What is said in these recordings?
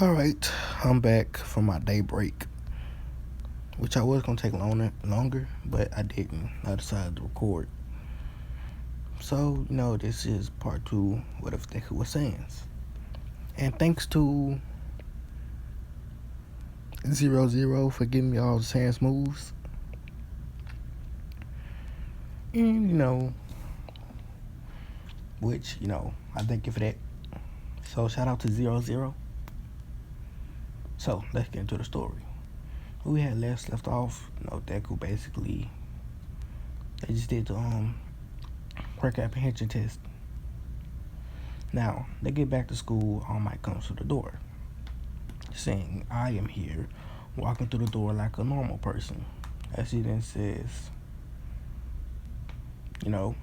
Alright, I'm back from my day break, which I was gonna take longer, but I didn't. I decided to record. So, this is part two, what if Deku was saying. And thanks to 00 for giving me all the Sans moves. And, which, I thank you for that. So, shout out to 00. So, let's get into the story. We had left off, Deku basically, they just did the work apprehension test. Now, they get back to school, All Might comes to the door, saying, I am here, walking through the door like a normal person. As he then says, today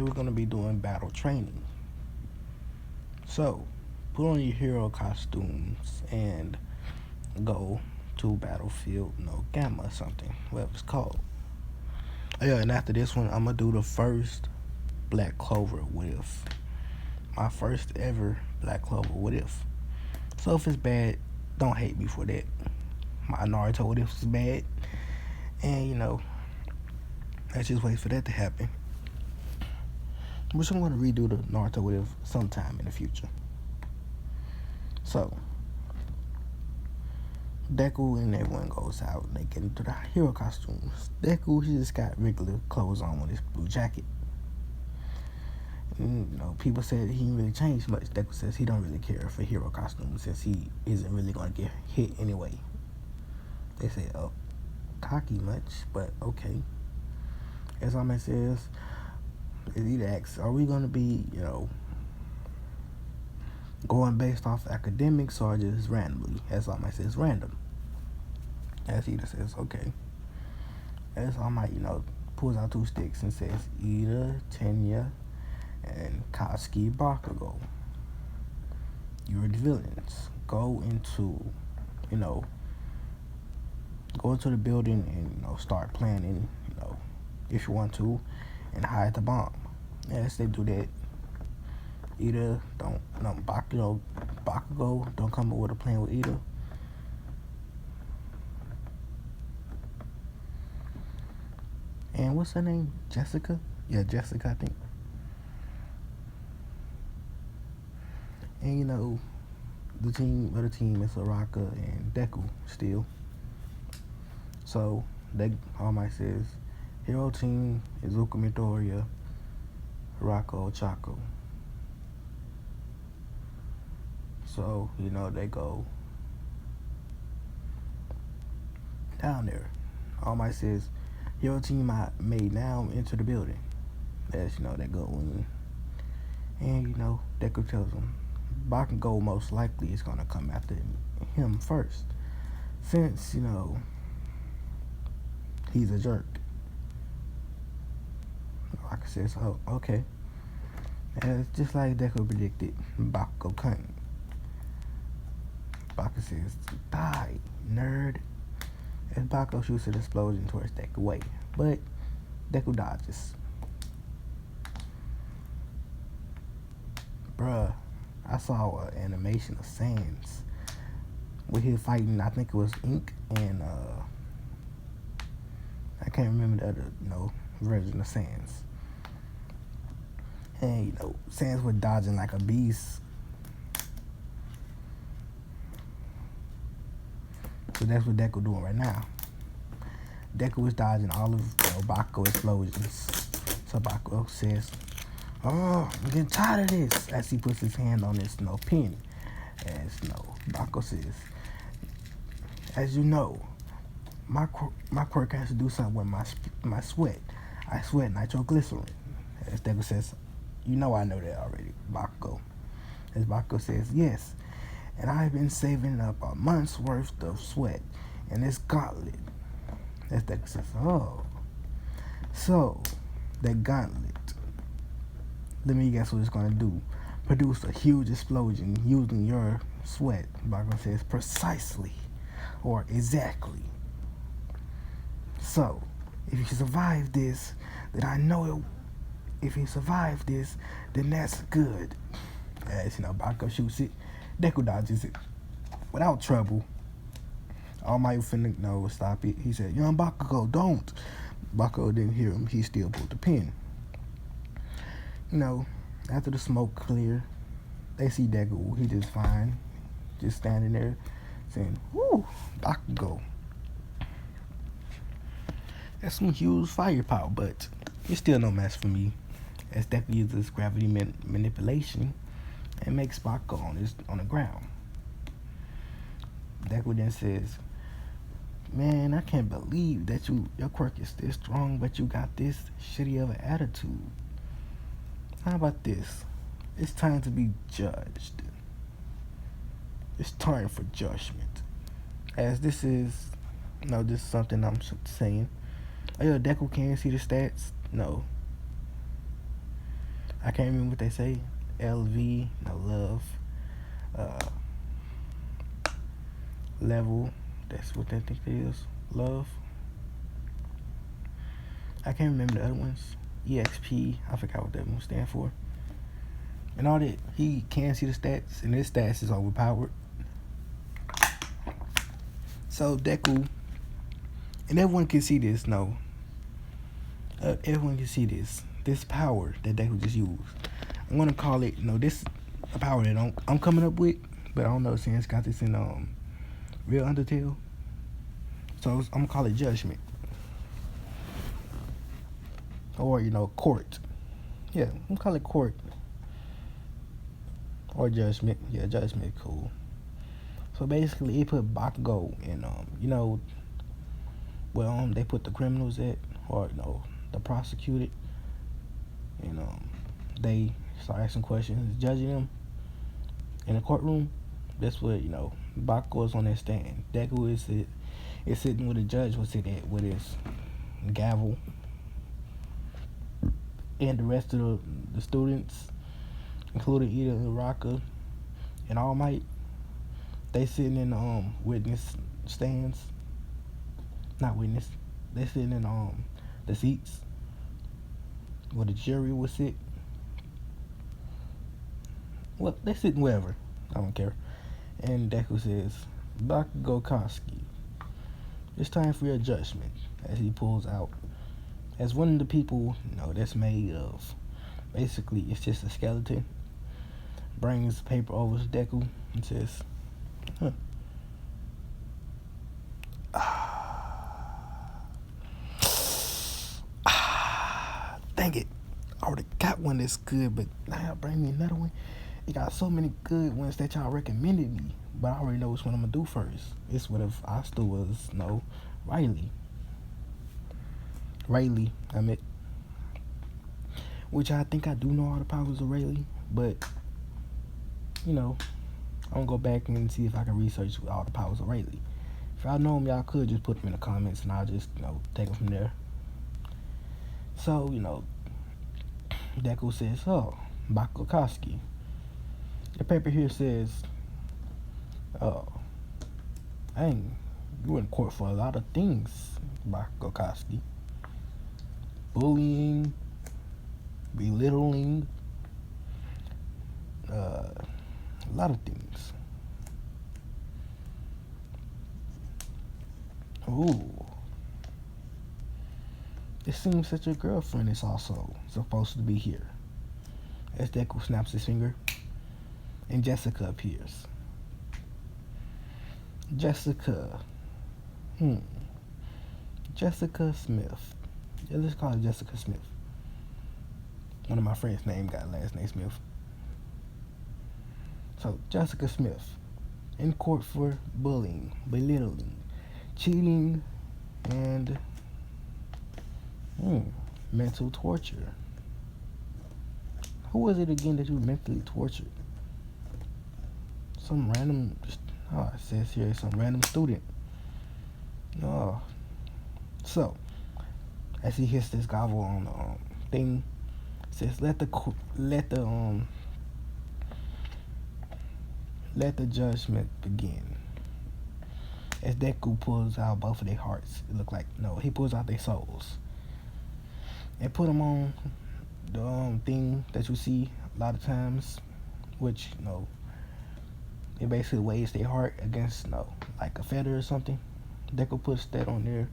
we're going to be doing battle training. So, put on your hero costumes and go to battlefield, Gamma or something, whatever it's called. Oh yeah, and after this one, I'm going to do the first Black Clover what if. My first ever Black Clover what if. So if it's bad, don't hate me for that. My Naruto what if is bad. And, let's just wait for that to happen. Which I'm going to redo the Naruto what if sometime in the future. So, Deku and everyone goes out and they get into the hero costumes. Deku, he just got regular clothes on with his blue jacket. And, people said he didn't really change much. Deku says he don't really care for hero costumes since he isn't really going to get hit anyway. They say, cocky much, but okay. As Ahmed says, he asks, are we going to be, going based off academics or just randomly? As Ahmed says, random. As Ida says, okay. As Ahmed, pulls out two sticks and says, Ida, Tenya, and Katsuki Bakugo. You're the villains. Go into the building and, start planning, if you want to, and hide the bomb. As they do that, Ida Bakugo don't come up with a plan with Ida. And what's her name? Jessica? Yeah, Jessica, I think. And the team is Araka and Deku still. So All Might says, hero team is Izuku Midoriya, Rako Chaco. So, they go down there. All Might says, hero team may now enter the building. As they go in. And Deku tells them Bakugo most likely is gonna come after him first. Since, he's a jerk. Raka says, oh, okay. And it's just like Deku predicted, Bakugo couldn't. Bakugo says, die, nerd. As Bakugo shoots an explosion towards Deku way. But Deku dodges. Bruh, I saw an animation of Sans with him fighting, I think it was Ink and I can't remember the other, version of Sans. And, Sans was dodging like a beast. So that's what Deku doing right now. Deku was dodging all of Bakugo explosions. So Bakugo says, oh, I'm getting tired of this. As he puts his hand on this pin. As Bakugo says, as you know, my quirk has to do something with my sweat. I sweat nitroglycerin. As Deku says, I know that already, Bakugo. As Bakugo says, yes. And I've been saving up a month's worth of sweat in this gauntlet. As Deku says, oh. So, that gauntlet, let me guess what it's going to do. Produce a huge explosion using your sweat. Bakugo says, precisely. Or exactly. So, if you survive this, then I know if he survived this, then that's good. As Bakugo shoots it, Deku dodges it without trouble. All Might finna stop it. He said, "Young Bakugo, don't." Bakugo didn't hear him. He still pulled the pin. After the smoke cleared, they see Deku. He just fine, just standing there, saying, "Woo, Bakugo." That's some huge firepower, but it's still no match for me, as Deku uses gravity manipulation and makes Bakugo on the ground. Deku then says, "Man, I can't believe that your quirk is this strong, but you got this shitty of an attitude. How about this? It's time to be judged. It's time for judgment." As this is something I'm saying. Oh yeah, Deku can't see the stats? No. I can't remember what they say. LV, love. Level, that's what they think it is. Love. I can't remember the other ones. EXP, I forgot what that one stand for. And all that, he can see the stats, and his stats is overpowered. So Deku, and everyone can see this, everyone can see this power that Deku just used. I'm gonna call it, this a power that I'm coming up with, but I don't know since got this in Real Undertale. So I'm gonna call it Judgment. Or, Court. Yeah, I'm gonna call it Court. Or Judgment. Yeah, Judgment, cool. So basically, it put Bakugo in, they put the criminals at, or, the prosecuted, and, they start asking questions, judging them in the courtroom. That's what, Bakugo's on that stand. Deku is sitting where the judge was sitting at with his gavel. And the rest of the students, including Ida and Raka and All Might, they sitting in witness stands. Not witness. They sitting in the seats where the jury would sit. Well, they sitting wherever. I don't care. And Deku says, "Bakugo Koski, it's time for your judgment," as he pulls out. As one of the people, that's made of, basically, it's just a skeleton, brings paper over to Deku and says, dang it, I already got one that's good, but now y'all bring me another one. It got so many good ones that y'all recommended me, but I already know which one I'm gonna do first. It's what if I still was, Rayleigh, which I think I do know all the powers of Rayleigh, but, I'm gonna go back and see if I can research all the powers of Rayleigh. If y'all know them, y'all could just put them in the comments, and I'll just, take them from there. So, Deku says, "Oh, Bakugo Koski." The paper here says, "Dang, you were in court for a lot of things, Bakugo Koski. Bullying, belittling, a lot of things." Ooh. It seems that your girlfriend is also supposed to be here. As Deku snaps his finger, and Jessica appears. Jessica Smith. Yeah, let's call her Jessica Smith. One of my friends' name got last name Smith. So, Jessica Smith, in court for bullying, belittling, cheating, and mental torture. Who was it again that you mentally tortured? Some random, it says here, some random student. So, as he hits this gavel on the thing, it says, let the judgment begin. As Deku pulls out both of their hearts, it look like, he pulls out their souls and put them on the thing that you see a lot of times, which it basically weighs their heart against like a feather or something. Deku puts that on there,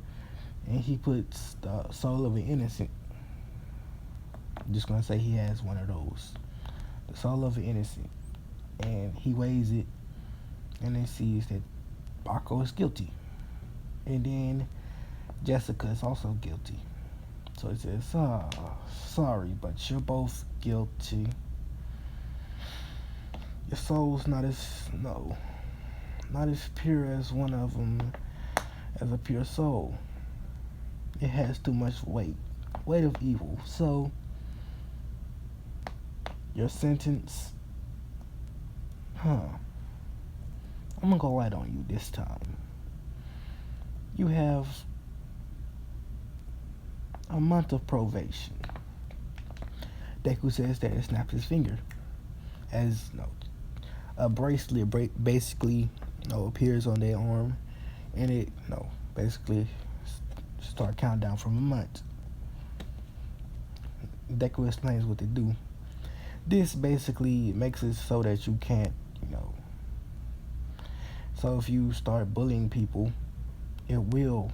and he puts the soul of an innocent. I'm just gonna say he has one of those, the soul of an innocent, and he weighs it, and then sees that Bakugo is guilty, and then Jessica is also guilty. So he says, sorry, but you're both guilty. Your soul's not as pure as one of them, as a pure soul. It has too much weight of evil. So your sentence, I'm gonna go right on you this time. You have a month of probation. Deku says that and snaps his finger as a bracelet basically appears on their arm, and it basically start countdown from a month. Deku explains what they do. This basically makes it so that you can't so if you start bullying people, it will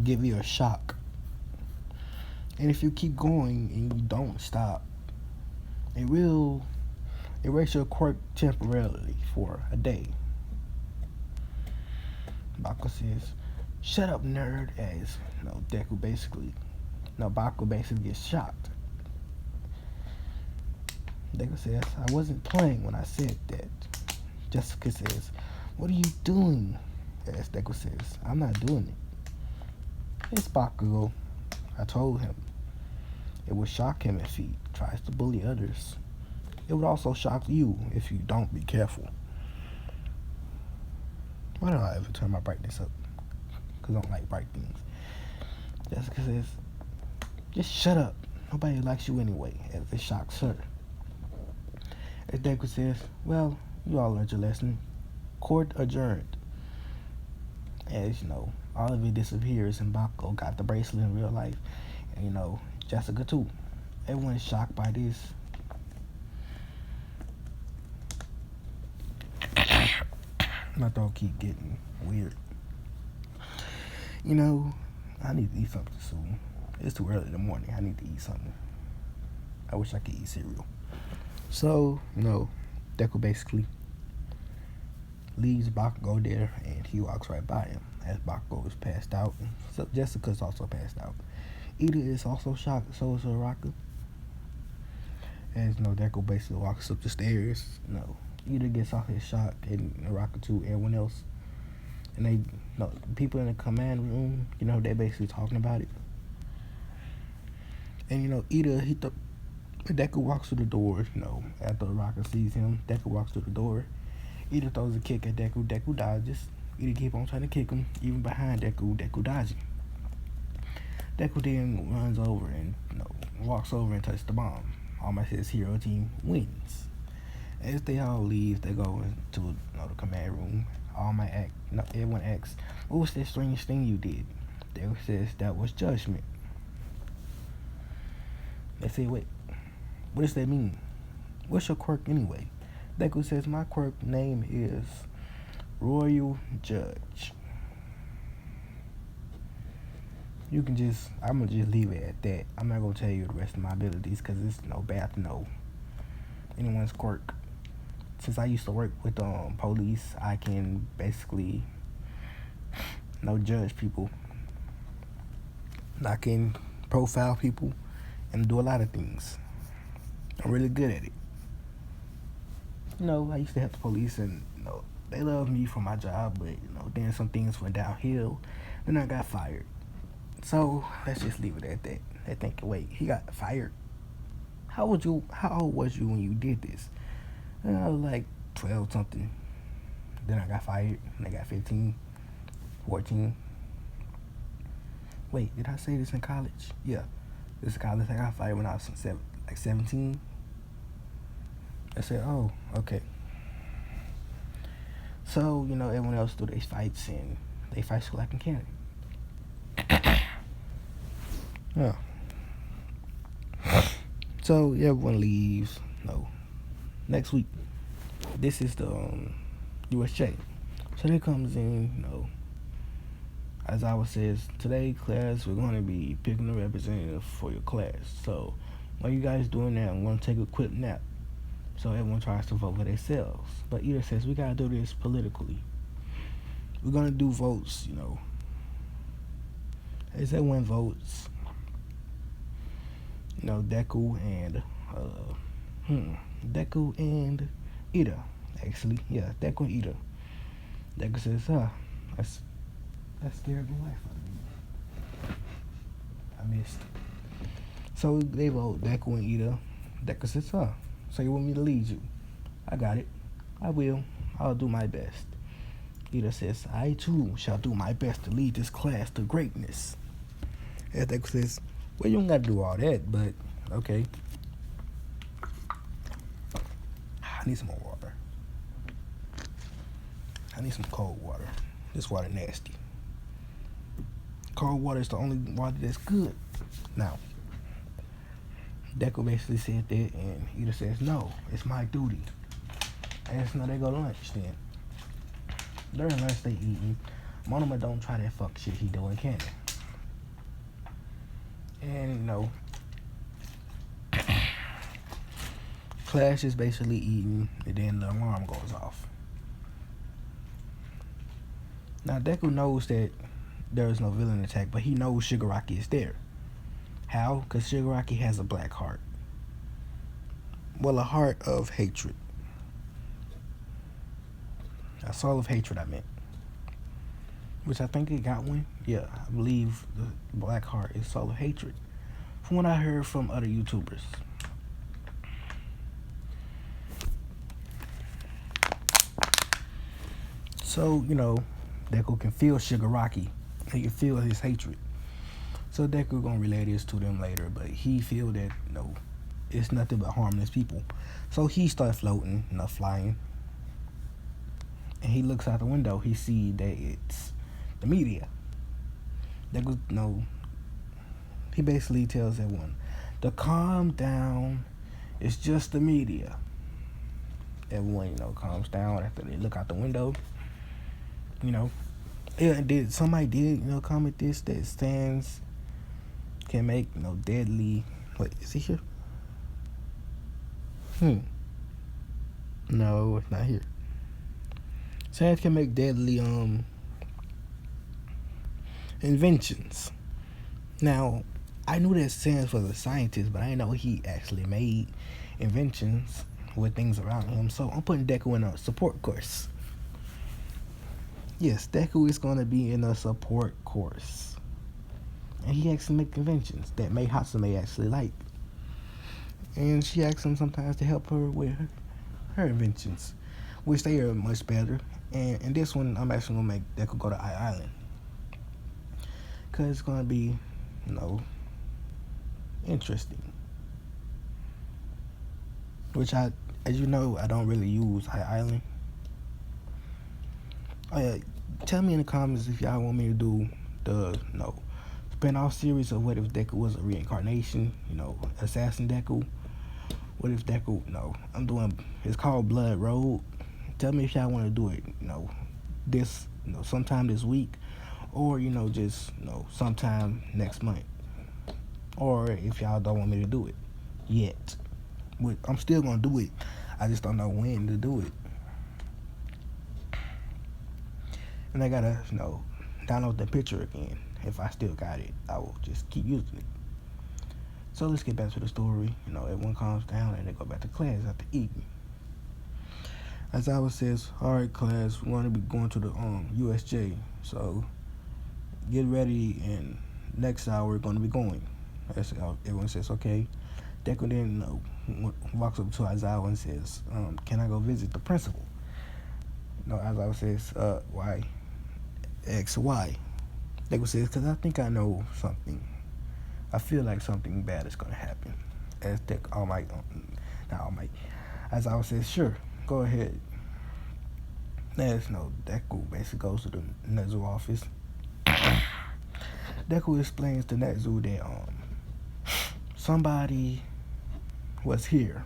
give you a shock. And if you keep going and you don't stop, it will erase your quirk temporarily for a day. Bakugo says, "Shut up, nerd," as Deku basically, Bakugo basically gets shocked. Deku says, "I wasn't playing when I said that." Jessica says, "What are you doing?" As Deku says, "I'm not doing it. It's Bakugo. I told him. It would shock him if he tries to bully others. It would also shock you if you don't be careful." Why don't I ever turn my brightness up? Because I don't like bright things. Jessica says, "Just shut up. Nobody likes you anyway," as it shocks her. As Deku says, "Well, you all learned your lesson. Court adjourned." As all of it disappears, and Bakugo got the bracelet in real life, and Jessica too. Everyone's shocked by this. My throat keep getting weird. I need to eat something soon. It's too early in the morning. I need to eat something. I wish I could eat cereal. So, Deku basically leaves Bakugo there, and he walks right by him as Bakugo is passed out. So Jessica's also passed out. Ida is also shocked, so is Uraraka. As Deku basically walks up the stairs, Ida gets off his shock, and Uraraka too, everyone else. And they, people in the command room, they're basically talking about it. And Ida, Deku walks through the door, after Uraraka sees him. Deku walks through the door. Ida throws a kick at Deku. Deku dodges. Ida keep on trying to kick him, even behind Deku. Deku dodging. Deku then runs over and walks over and touches the bomb. All Might his hero team wins. As they all leave, they go into the command room. Everyone asks, "What was that strange thing you did?" Deku says that was judgment. They say, "Wait, what does that mean? What's your quirk anyway?" Deku says, "My quirk name is Royal Judge." I'm gonna just leave it at that. I'm not gonna tell you the rest of my abilities because it's bad to know anyone's quirk. Since I used to work with police, I can basically judge people. I can profile people and do a lot of things. I'm really good at it. I used to help the police, and they love me for my job, but then some things went downhill. Then I got fired. So let's just leave it at that. They think, wait, he got fired? How old was you when you did this? And I was like 12 something. Then I got fired, and I got 15, 14. Wait, did I say this in college? Yeah, this is college. I got fired when I was 17. I said, oh, okay. So, everyone else do their fights, and they fight so like in Canada. Yeah. So everyone leaves. Next week. This is the USJ. So there comes in, as I says, today class we're going to be picking a representative for your class. So while you guys doing that, I'm going to take a quick nap. So everyone tries to vote for themselves. But Ida says we got to do this politically. We're going to do votes, As everyone votes, Deku and Ida. Actually, yeah, Deku and Ida. Deku says, that's scared the life out of me. I missed it. So they vote Deku and Ida. Deku says, so you want me to lead you? I got it. I will. I'll do my best. Ida says, I too shall do my best to lead this class to greatness. And Deku says, well, you don't got to do all that, but okay. I need some more water. I need some cold water. This water nasty. Cold water is the only water that's good. Now, Deku basically said that, and Ida says, no, it's my duty. And so now they go to lunch then. During lunch they eating. Monoma don't try that fuck shit he doing, can they? And Clash is basically eating, and then the alarm goes off. Now Deku knows that there is no villain attack, but he knows Shigaraki is there. How? Because Shigaraki has a black heart. Well, a heart of hatred. A soul of hatred, I meant. Which I think it got one. Yeah, I believe the black heart is soul of hatred. From what I heard from other YouTubers. So, Deku can feel Shigaraki. He can feel his hatred. So Deku gonna relay this to them later, but he feel that, it's nothing but harmless people. So he starts floating, flying. And he looks out the window. He see that it's the media. Deku, he basically tells everyone to calm down. It's just the media. Everyone, calms down after they look out the window. Somebody did, comment this, that stands can make, deadly. Wait, is he here? No, it's not here. Stands can make deadly inventions. Now, I knew that stands was a scientist, but I didn't know he actually made inventions with things around him. So I'm putting Deku in a support course. Yes, Deku is going to be in a support course. And he actually makes inventions that Mei Hatsume actually like. And she asks him sometimes to help her with her inventions, which they are much better. And in this one, I'm actually going to make Deku go to Island. Because it's going to be, interesting. Which as you know, I don't really use Island. Tell me in the comments if y'all want me to do the spin-off series of what if Deku was a reincarnation, Assassin Deku. What if Deku, I'm doing, it's called Blood Road. Tell me if y'all want to do it, this, sometime this week, or, just, sometime next month. Or if y'all don't want me to do it yet. I'm still going to do it. I just don't know when to do it. And I gotta, download the picture again. If I still got it, I will just keep using it. So let's get back to the story. Everyone calms down and they go back to class after eating. As I says, all right, class, we're going to be going to the USJ. So get ready, and next hour we're going to be going. Everyone says, okay. Deku then walks up to Aizawa and says, can I go visit the principal? Aizawa says, why? X, why? Deku says, because I think I know something. I feel like something bad is going to happen. As Aizawa says, sure, go ahead. Deku basically goes to the Nezu office. Deku explains to Nezu that somebody was here.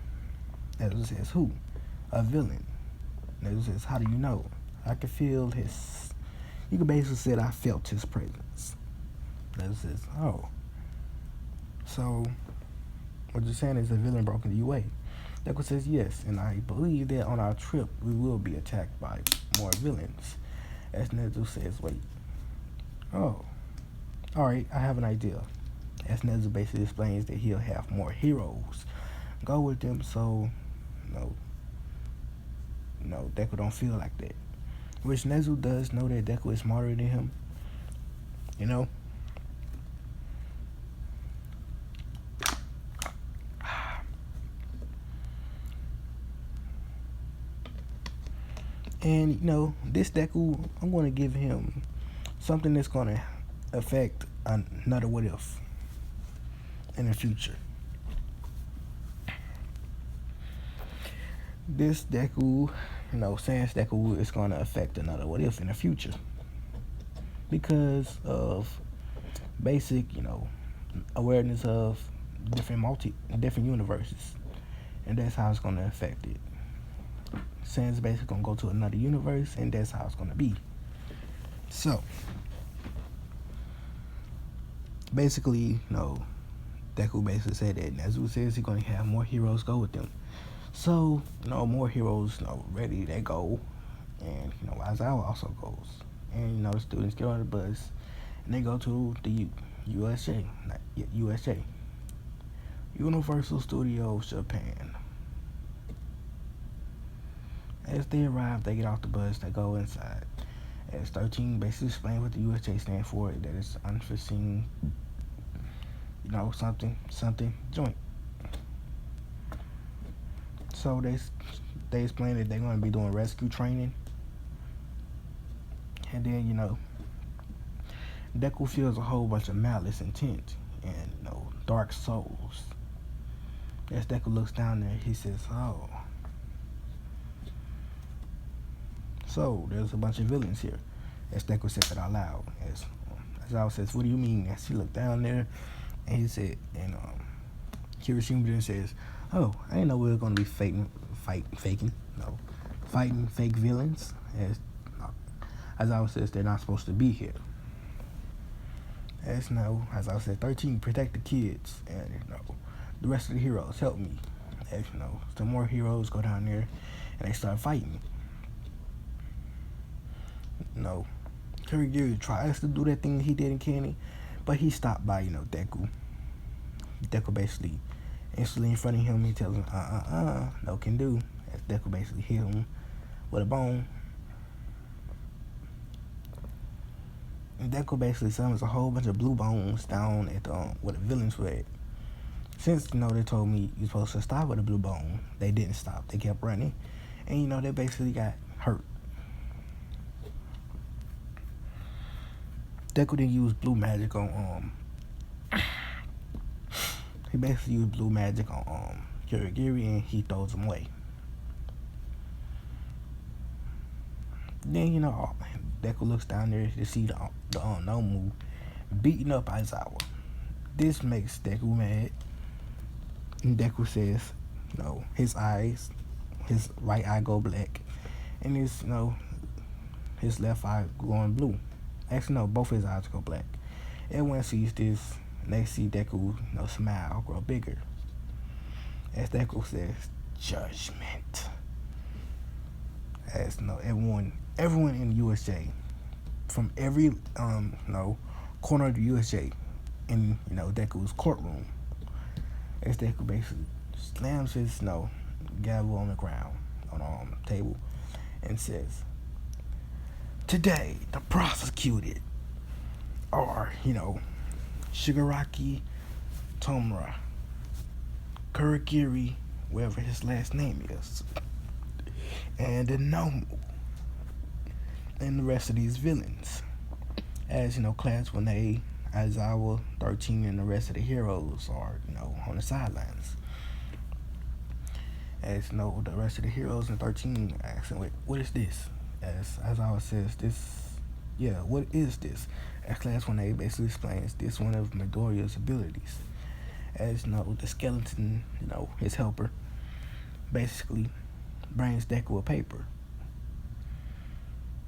Nezu says, who? A villain. Nezu says, how do you know? I could feel his... You could basically say I felt his presence. Nezu says, oh. So, what you're saying is the villain broke into UA. Deku says, yes, and I believe that on our trip we will be attacked by more villains. As Nezu says, wait. Oh. Alright, I have an idea. As Nezu basically explains that he'll have more heroes go with them, so no, Deku don't feel like that. Which Nezu does know that Deku is smarter than him. You know? And, this Deku, I'm going to give him something that's going to affect another what if in the future. This Deku, Sans Deku is going to affect another what if in the future. Because of basic, awareness of different universes. And that's how it's going to affect it. Sans basically going to go to another universe, and that's how it's going to be. So, basically, Deku basically said that Nezu says he's going to have more heroes go with them. So, more heroes, ready, they go. And, Aizawa also goes. And, the students get on the bus, and they go to the USA, Universal Studios Japan. As they arrive, they get off the bus, they go inside. As 13 basically explain what the USA stands for, that it's unforeseen, something joint. So they explain that they're going to be doing rescue training. And then, Deku feels a whole bunch of malice, intent, and, dark souls. As Deku looks down there, he says, oh. So, there's a bunch of villains here. As Deku said that out loud. As I says, what do you mean? As he looked down there, and he said, and Kirishima then says, oh, I didn't know we were going to be fighting fake villains. As I says, they're not supposed to be here. As I said, 13, protect the kids, and the rest of the heroes help me. As some more heroes go down there, and they start fighting. Kurigiri tries to do that thing he did in Kenny, but he's stopped by, Deku. Deku basically instantly in front of him, he tells him, no can do. As Deku basically hit him with a bone. And Deku basically summons a whole bunch of blue bones down at where the villains were at. Since, they told me you're supposed to stop with a blue bone, they didn't stop. They kept running. And, they basically got hurt. Deku didn't use blue magic on he basically used blue magic on Kurigiri, and he throws him away. Then Deku looks down there to see the Nomu beating up Aizawa. This makes Deku mad. And Deku says, his right eye go black, and his left eye going blue. Actually, no, both his eyes go black. Everyone sees this, and they see Deku, smile, grow bigger. As Deku says, judgment. As everyone in the USA, from every corner of the USA, in Deku's courtroom, as Deku basically slams his gavel on the ground on the table, and says, today, the prosecuted are, Shigaraki Tomura, Kurigiri, whatever his last name is, and the Nomu, and the rest of these villains. As, Class 1A, Aizawa, 13, and the rest of the heroes are, on the sidelines. As, the rest of the heroes in 13 asking, wait, what is this? As Aizawa says, what is this? As Class 1A basically explains, this one of Midoriya's abilities. as the skeleton, his helper, basically brings Deku a paper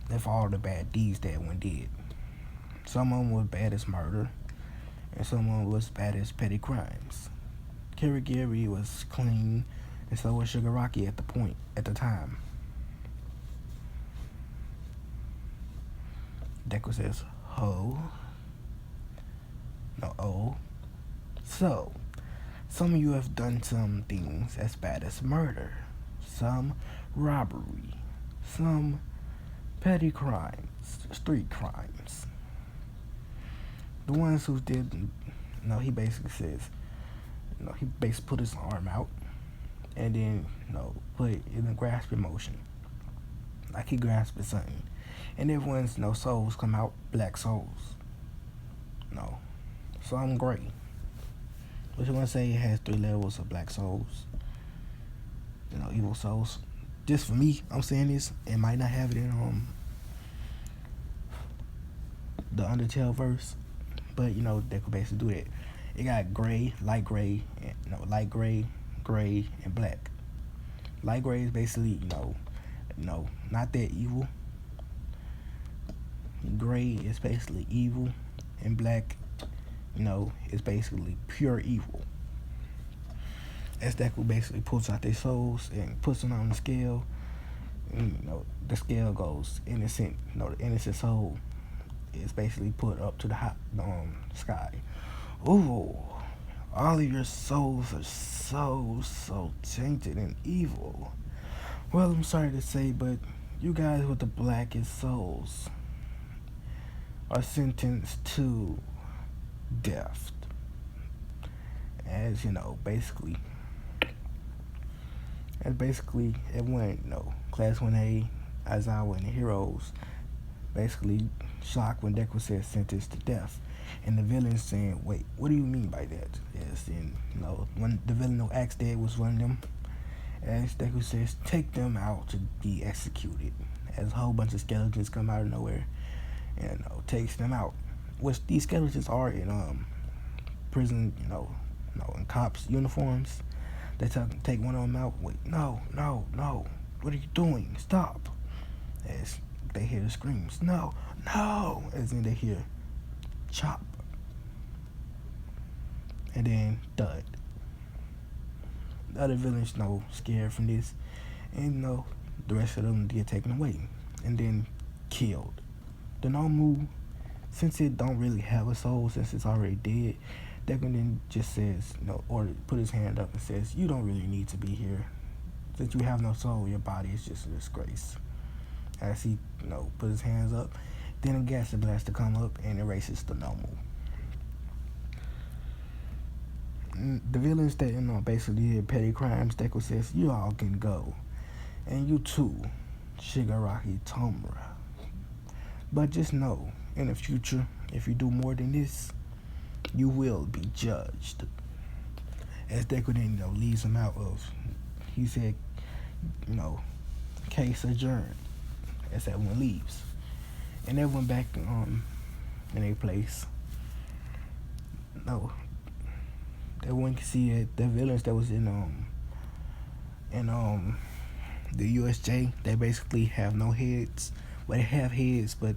of all the bad deeds that one did. Some of them was bad as murder, and some of them was bad as petty crimes. Kirigiri was clean, and so was Shigaraki at the time. Deku says, oh. So, some of you have done some things as bad as murder, some robbery, some petty crimes, street crimes. The ones who did, he basically says, he basically put his arm out and then, put it in a grasping motion. Like he grasping something. And everyone's, souls come out, black souls. Some gray. What you want to say it has 3 levels of black souls? Evil souls. Just for me, I'm saying this. It might not have it in the Undertale verse, but they could basically do that. It got gray, light gray, gray, and black. Light gray is basically not that evil. Gray is basically evil, and black, is basically pure evil. As Deku basically pulls out their souls and puts them on the scale, and, the scale goes innocent. The innocent soul is basically put up to the hot sky. Ooh, all of your souls are so tainted and evil. Well, I'm sorry to say, but you guys with the blackest souls are sentenced to death. As basically everyone, Class 1A, Aizawa, and the heroes basically shocked when Deku said sentenced to death. And the villain's saying, wait, what do you mean by that? Yes, and when the villain who Axe Dead was one of them, as Deku says, take them out to be executed. As a whole bunch of skeletons come out of nowhere and takes them out. Which these skeletons are in prison, in cops' uniforms. They take one of them out. Wait, no. What are you doing? Stop. As they hear the screams. No. As then they hear chop. And then thud. The other villains, scared from this. And, the rest of them get taken away. And then killed. The Nomu, since it don't really have a soul, since it's already dead, Deku then just says, or put his hand up and says, you don't really need to be here. Since you have no soul, your body is just a disgrace. As he, put his hands up, then a gas blaster come up and erases the Nomu. The villains that, basically did petty crimes, Deku says, you all can go. And you too, Shigaraki Tomura. But just know, in the future, if you do more than this, you will be judged. As Deku then, leaves him out of, he said, case adjourned. As everyone leaves. And everyone back in their place. Everyone can see that the villains that was in the USJ, they basically have no heads. Well, they have heads, but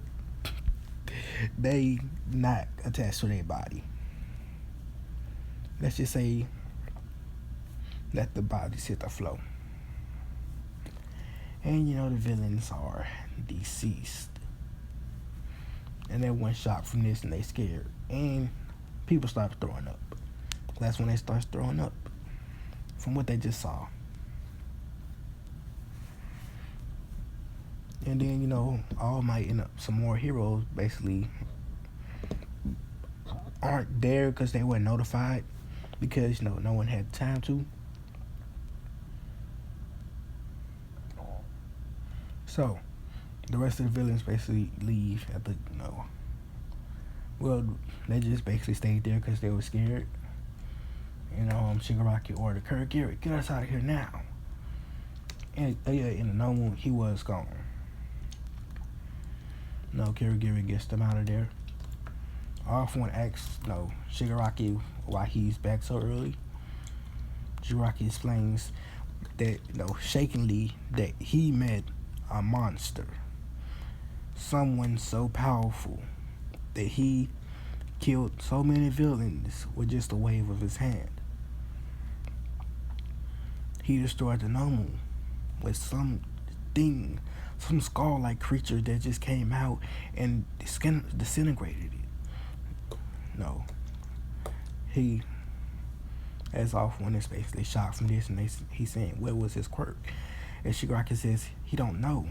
they not attached to their body. Let's just say let the bodies hit the floor. And the villains are deceased. And everyone shocked from this and they scared. And people start throwing up. That's when they start throwing up from what they just saw. And then, All Might and some more heroes basically aren't there because they weren't notified. Because, no one had time to. So, the rest of the villains basically leave at the, well, they just basically stayed there because they were scared. Shigaraki ordered Kurogiri, get us out of here now. And in the normal, he was gone. Kurogiri gets them out of there. All for one asks, Shigaraki why he's back so early, Jiraiya explains that, shakingly, that he met a monster, someone so powerful that he killed so many villains with just a wave of his hand. He destroyed the Nomu with some skull-like creature that just came out and disintegrated it. No, he, as off when it's basically shocked from this, and he's saying, what was his quirk? And Shigaraki says he don't know.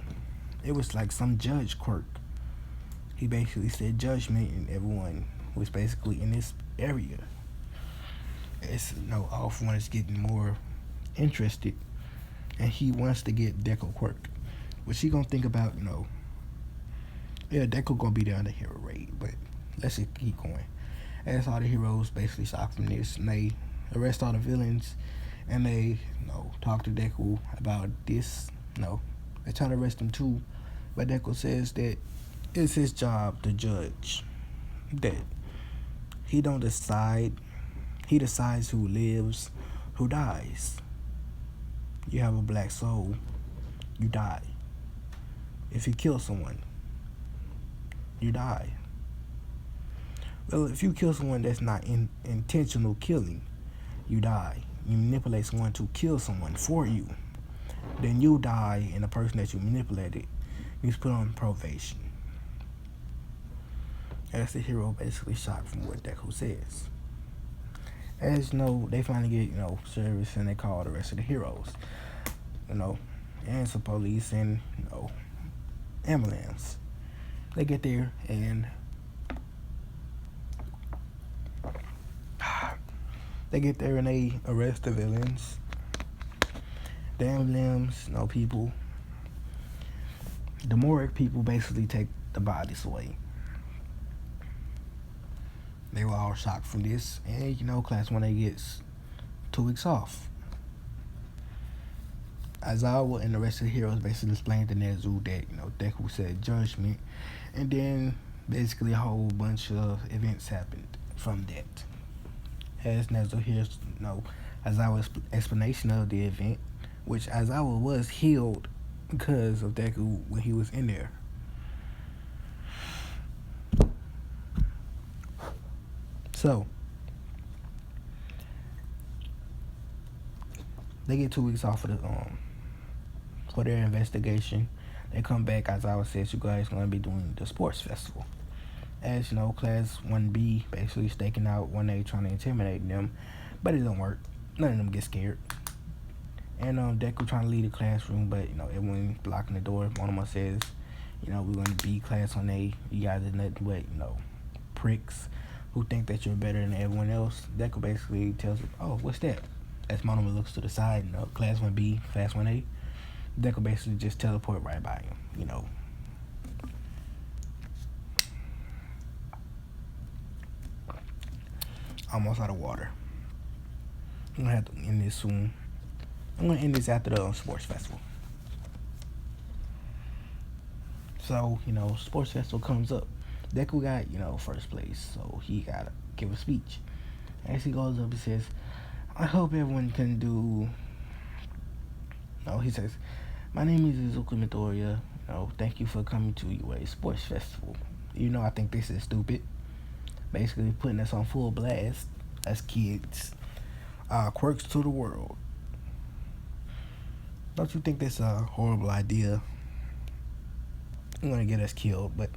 It was like some judge quirk. He basically said judgment, and everyone was basically in this area. It's off one is getting more interested, and he wants to get Deku quirk, which he gonna think about. Yeah, Deku gonna be there on the hero raid, but let's just keep going. As all the heroes basically shocked from this, and they arrest all the villains, and they talk to Deku about this. They try to arrest him too, but Deku says that it's his job to judge. That he don't decide. He decides who lives, who dies. You have a black soul, you die. If you kill someone, you die. Well, if you kill someone that's not intentional killing, you die. You manipulate someone to kill someone for you, then you die, and the person that you manipulated is put on probation. As the hero basically shocked from what Deku says. As they finally get, service, and they call the rest of the heroes, and some police and, ambulance. They get there, and they arrest the villains. The ambulance, people. The Morag people basically take the bodies away. They were all shocked from this, and Class 1A gets 2 weeks off. Aizawa and the rest of the heroes basically explained to Nezu that Deku said judgment, and then basically a whole bunch of events happened from that. As Nezu hears Aizawa's explanation of the event, which Aizawa was healed because of Deku when he was in there. So, they get 2 weeks off for their investigation. They come back. Aizawa says you guys going to be doing the sports festival. As Class 1B basically staking out 1A trying to intimidate them, but it don't work. None of them get scared. And Deku trying to leave the classroom, but everyone blocking the door. One of them says, we're going to be Class 1A. You guys are nothing but pricks who think that you're better than everyone else. Deku basically tells him, oh, what's that? As Monoma looks to the side, Class 1B, Class 1A, Deku basically just teleport right by him, Almost out of water. I'm going to have to end this soon. I'm going to end this after the sports festival. So, sports festival comes up. Deku got, first place, so he got to give a speech. As he goes up, he says, I hope everyone can do... he says, my name is Izuku Midoriya. Thank you for coming to UA Sports Festival. I think this is stupid. Basically putting us on full blast as kids. Quirks to the world. Don't you think that's a horrible idea? I'm going to get us killed, but...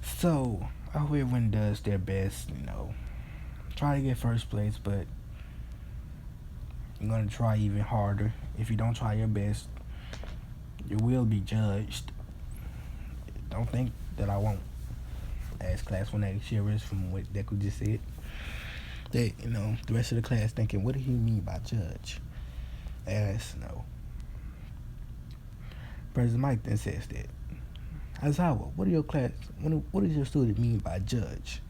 So, I hope everyone does their best, try to get first place, but you're going to try even harder. If you don't try your best, you will be judged. Don't think that I won't. As Class 1A shivers from what Deku just said. That, the rest of the class thinking, what did he mean by judge? As, President Mike then says that, Aizawa, what does your student mean by judge?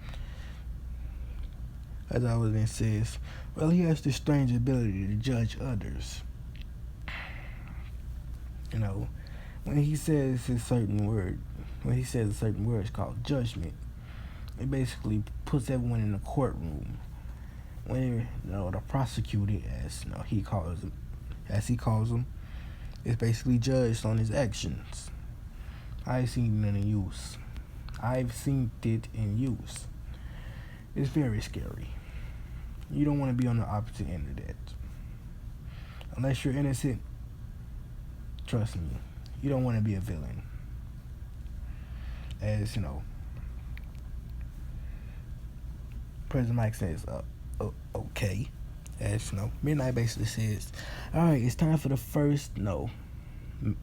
Aizawa then says, well, he has this strange ability to judge others. When he says a certain word it's called judgment, it basically puts everyone in a courtroom when the prosecutor, as he calls them, is basically judged on his actions. I've seen it in use. I've seen it in use. It's very scary. You don't want to be on the opposite end of that. Unless you're innocent, trust me, you don't want to be a villain. As President Mike says, okay. As Midnight basically says, all right, it's time for the first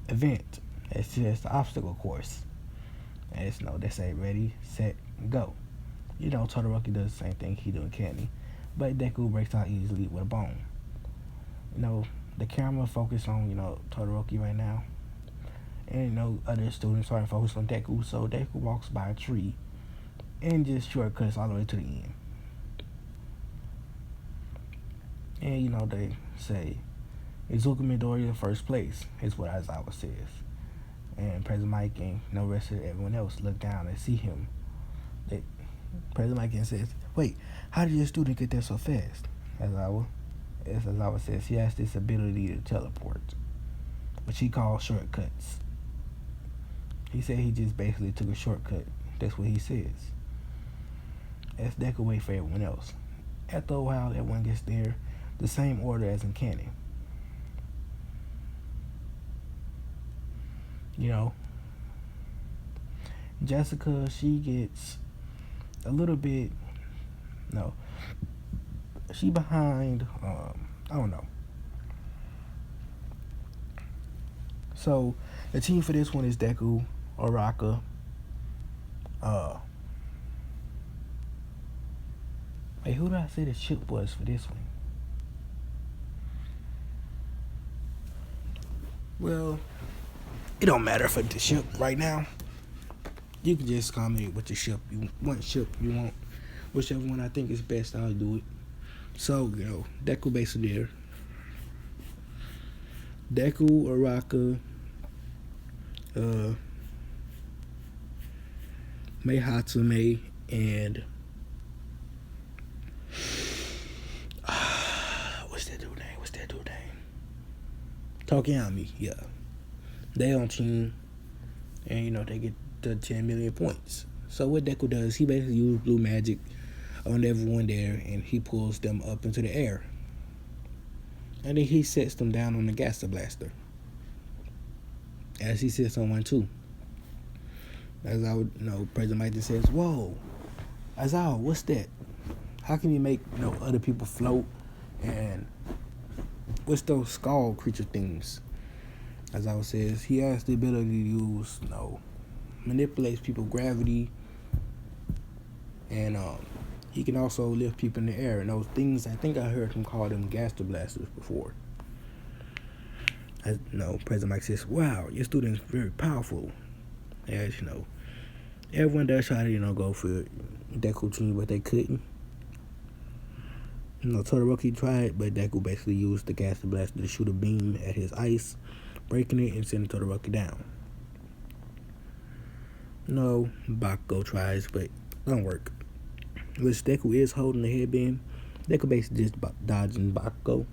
event. It's just the obstacle course. As they say, ready, set, go. Todoroki does the same thing he do in Candy, but Deku breaks out easily with a bone. The camera focus on Todoroki right now, and other students are focused on Deku. So Deku walks by a tree and just shortcuts all the way to the end. And they say Izuku Midoriya first place is what Aizawa says, and President Mike and the rest of everyone else look down and see him. President Mike says, "Wait, how did your student get there so fast?" Aizawa says he has this ability to teleport, which he calls shortcuts. He said he just basically took a shortcut. That's what he says. As Deku wait for everyone else. After a while, everyone gets there, the same order as in Canon. Jessica, she gets a little bit, she behind, I don't know. So, the team for this one is Deku, Araka, who did I say the ship was for this one? Well, it don't matter for the ship right now. You can just comment what ship you want, whichever one I think is best, I'll do it. So, Deku basically there. Deku, Araka, Mei Hatsume, and what's that dude name? Tokiyami, yeah. They on team, and they get the 10 million points. So what Deku does, he basically uses blue magic on everyone there, and he pulls them up into the air. And then he sets them down on the Gaster Blaster. As he sits on one too. As I would President Mike just says, "Whoa, Aizawa, what's that? How can you make other people float? And what's those skull creature things?" Aizawa says he has the ability to use manipulates people's gravity, and he can also lift people in the air. And those things, I think I heard him call them Gaster Blasters before. President Mike says, "Wow, your student's very powerful." As everyone does try to go for Deku team, but they couldn't. Todoroki tried, but Deku basically used the Gaster Blaster to shoot a beam at his ice, breaking it and sending Todoroki down. Bakugo tries, but don't work. Which Deku is holding the headband. Deku basically just dodging Bakugo.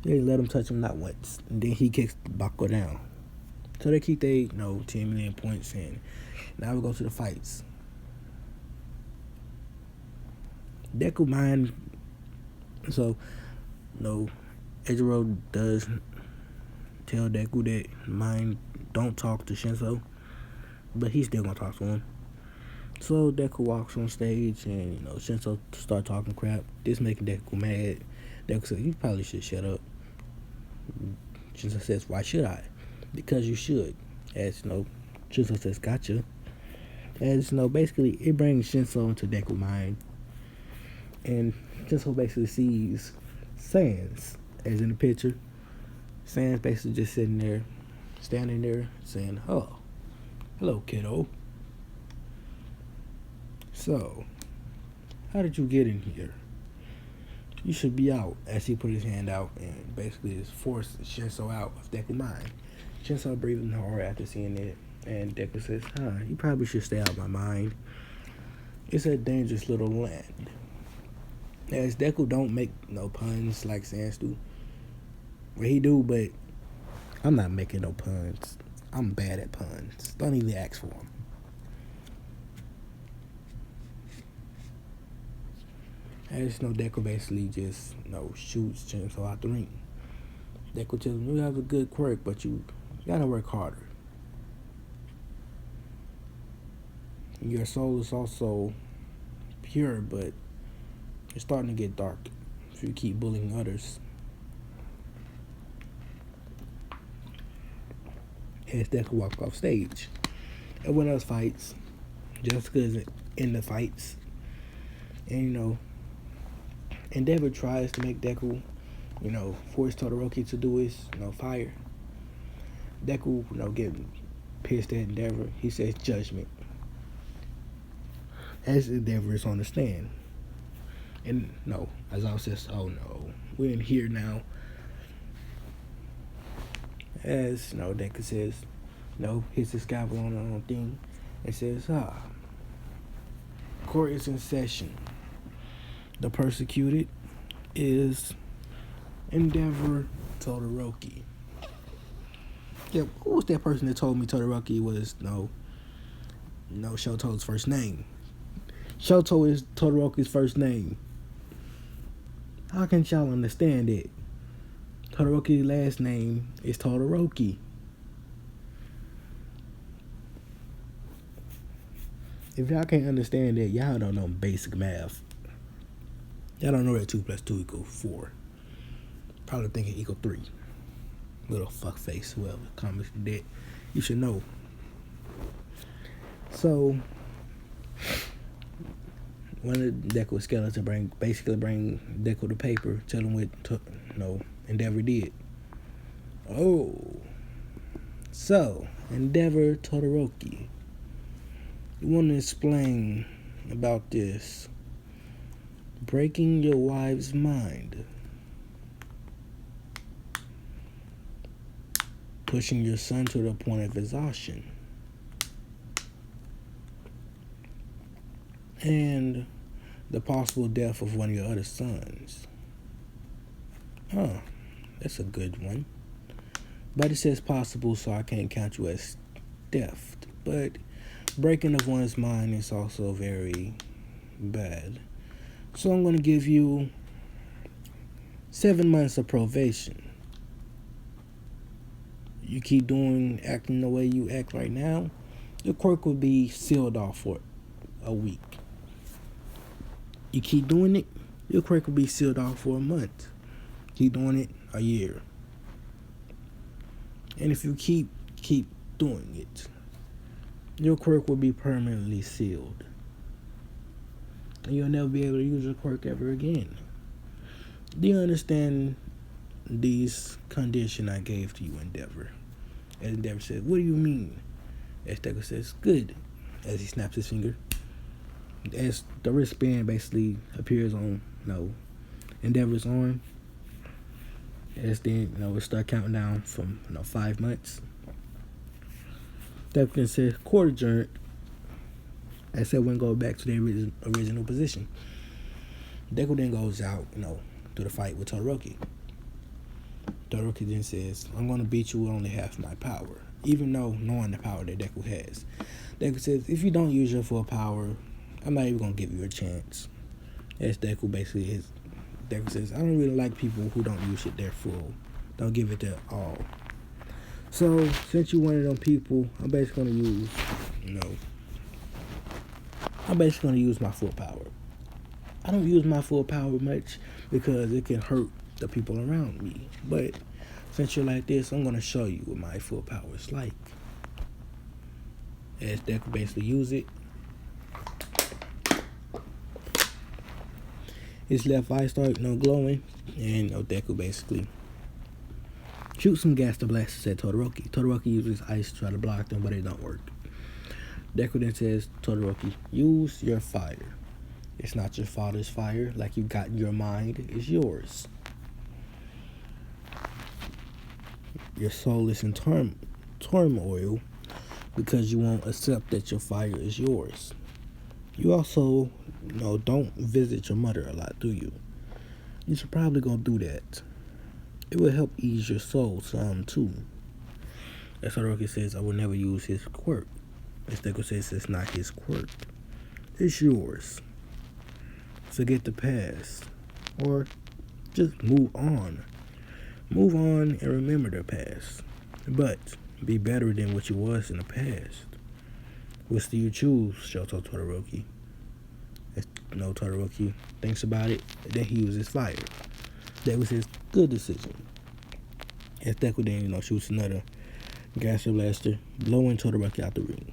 They let him touch him not once, and then he kicks Bakugo down. So they keep 10 million points in. Now we go to the fights. Deku mind. So, Ejiro does tell Deku that mind don't talk to Shinso, but he's still gonna talk to him. So Deku walks on stage, and Shinso start talking crap. This making Deku mad. Deku says, "You probably should shut up." Shinso says, "Why should I?" "Because you should." As Shinso says, "Gotcha." As basically it brings Shinso into Deku mind, and Shinso basically sees Sans, as in the picture. Sans basically just sitting there, standing there, saying, "Oh, hello, kiddo. So, how did you get in here? You should be out." As he put his hand out and basically just forced Shinso out of Deku mind. Shinso breathing hard after seeing it, and Deku says, "You probably should stay out of my mind. It's a dangerous little land." As Deku don't make no puns like Sans do. Well, he do, but I'm not making no puns. I'm bad at puns. Don't even ask for them. I just know Deku basically just shoots Chainsaw out the ring. Deku tells him, you have a good quirk, but you gotta work harder. Your soul is also pure, but it's starting to get dark if you keep bullying others. As Deku walks off stage, everyone else fights. Jessica's in the fights, and Endeavor tries to make Deku, force Todoroki to do his, fire. Deku, getting pissed at Endeavor. He says judgment. As Endeavor is on the stand. And Aizawa says, oh no, we're in here now. As, Deku says, hits his scalpel on the thing and says, court is in session. The persecuted is Endeavor Todoroki. Yeah, who was that person that told me Todoroki was Shoto's first name? Shoto is Todoroki's first name. How can y'all understand it? Todoroki's last name is Todoroki. If y'all can't understand that, y'all don't know basic math. Y'all don't know that 2 + 2 = 4. Probably thinking equal 3. Little fuckface, whoever comments that, you should know. So, one of Deku skeletons basically bring Deku the paper, tell him what Endeavor did. Oh, so Endeavor Todoroki, you want to explain about this breaking your wife's mind, pushing your son to the point of exhaustion, and the possible death of one of your other sons. That's a good one. But it says possible, so I can't count you as theft. But breaking of one's mind is also very bad. So I'm going to give you 7 months of probation. You keep acting the way you act right now, your quirk will be sealed off for a week. You keep doing it, your quirk will be sealed off for a month. Keep doing it, a year. And if you keep doing it, your quirk will be permanently sealed. And you'll never be able to use your quirk ever again. Do you understand these conditions I gave to you, Endeavor? And Endeavor says, what do you mean? As Deku says, good. As he snaps his finger. As the wristband basically appears on, Endeavor's arm. As then, it start counting down from, 5 months. Deku says, court adjourned. As everyone go back to their original position. Deku then goes out, to the fight with Todoroki. Todoroki then says, I'm going to beat you with only half my power. Even though knowing the power that Deku has. Deku says, if you don't use your full power, I'm not even going to give you a chance. As Deku basically is. Deku says, I don't really like people who don't use it their full. Don't give it their all. So, since you're one of them people, I'm basically going to use, I'm basically going to use my full power. I don't use my full power much because it can hurt the people around me. But since you're like this, I'm going to show you what my full power is like. As Deku basically use it. His left eye starts glowing. And Deku basically shoots some gas to blast at Todoroki. Todoroki uses ice to try to block them, but it don't work. Deku then says, Todoroki, use your fire. It's not your father's fire like you got in your mind. It's yours. Your soul is in turmoil because you won't accept that your fire is yours. You also, don't visit your mother a lot, do you? You should probably go do that. It will help ease your soul some too. As Todoroki says, I will never use his quirk. As Deku says, it's not his quirk. It's yours. Forget the past. Or just move on. Move on and remember the past. But be better than what you was in the past. Which do you choose, Shoto Todoroki? As Todoroki thinks about it, then he uses fire. That was his good decision. As Deku then, shoots another Gaster Blaster, blowing Todoroki out the ring.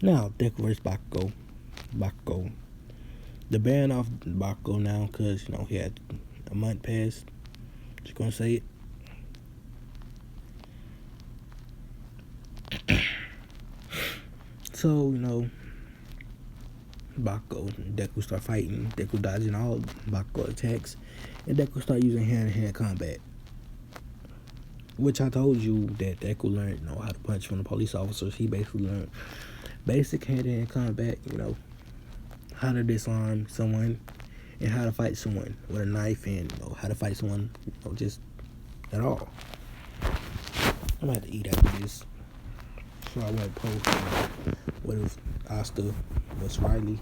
Now, Deku versus Bakugo. Bakugo. The ban off Bakugo now because, he had a month past. Just gonna say it. So, Bakugo and Deku start fighting. Deku dodging all Bakugo attacks. And Deku start using hand-to-hand combat. Which I told you that Deku learned, how to punch from the police officers. He basically learned basic hand-to-hand combat, how to disarm someone and how to fight someone with a knife and how to fight someone, just at all. I'm gonna have to eat after this, so I won't post what if Asta was Riley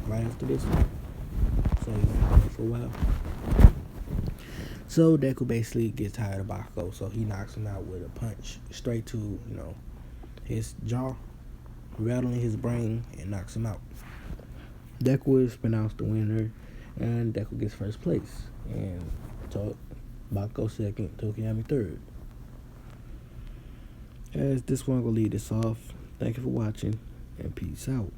right after this. So he's gonna wait for a while. So Deku basically gets tired of Bakugo, so he knocks him out with a punch straight to his jaw, rattling his brain and knocks him out. Deku is pronounced the winner, and Deku gets first place, and Bakugo second, Tokiyami third. As this one will lead us off, thank you for watching, and peace out.